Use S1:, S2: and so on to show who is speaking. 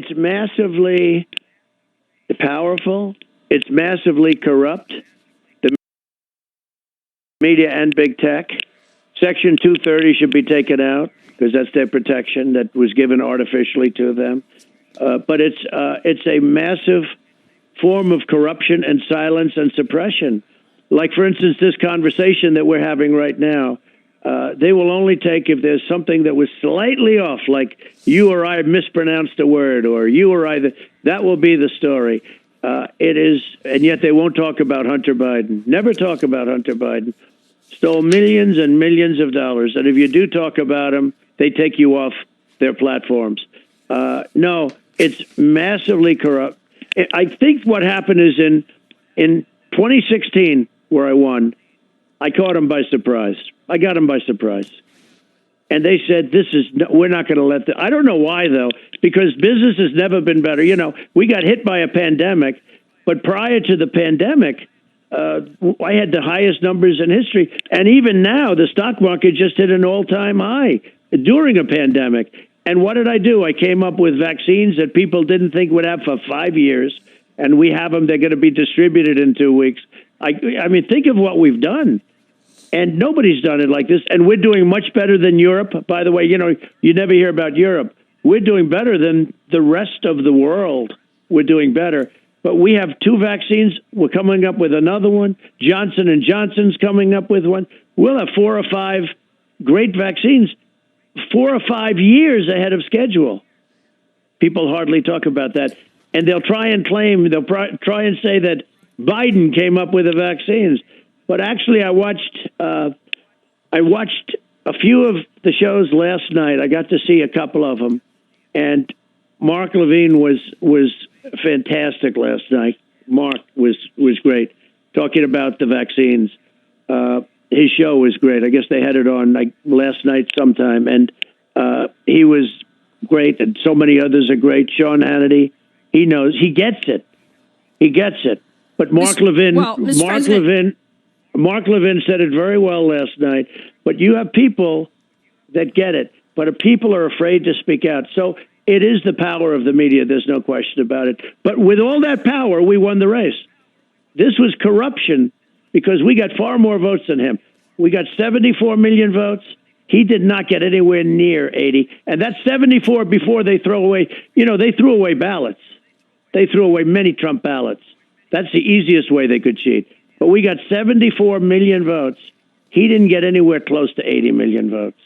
S1: It's massively powerful. It's massively corrupt. The media and big tech. Section 230 should be taken out because that's their protection that was given artificially to them. But it's a massive form of corruption and silence and suppression. Like, for instance, this conversation that we're having right now, they will only take if there's something that was slightly off, like you or I mispronounced a word, or you or I, that will be the story. It is, and yet they won't talk about Hunter Biden. Never talk about Hunter Biden. Stole millions and millions of dollars. And if you do talk about him, they take you off their platforms. No, it's massively corrupt. I think what happened is in 2016, where I won, I caught him by surprise. I got him by surprise. And they said, we're not going to let that. I don't know why, though, because business has never been better. You know, we got hit by a pandemic, but prior to the pandemic, I had the highest numbers in history. And even now, the stock market just hit an all-time high during a pandemic. And what did I do? I came up with vaccines that people didn't think would have for 5 years. And we have them. They're going to be distributed in 2 weeks. I mean, think of what we've done. And nobody's done it like this. And we're doing much better than Europe. By the way, you know, you never hear about Europe. We're doing better than the rest of the world. We're doing better. But we have 2 vaccines. We're coming up with another one. Johnson & Johnson's coming up with one. We'll have 4 or 5 great vaccines 4 or 5 years ahead of schedule. People hardly talk about that. And they'll try and claim, they'll try and say that Biden came up with the vaccines. But actually, I watched a few of the shows last night. I got to see a couple of them. And Mark Levine was fantastic last night. Mark was great, talking about the vaccines. His show was great. I guess they had it on like last night sometime, and he was great, and so many others are great. Sean Hannity, he knows, he gets it. But Mark Levin said it very well last night. But you have people that get it, but people are afraid to speak out. So it is the power of the media. There's no question about it. But with all that power, we won the race. This was corruption because we got far more votes than him. We got 74 million votes. He did not get anywhere near 80. And that's 74 before they throw away, they threw away ballots. They threw away many Trump ballots. That's the easiest way they could cheat. But we got 74 million votes. He didn't get anywhere close to 80 million votes.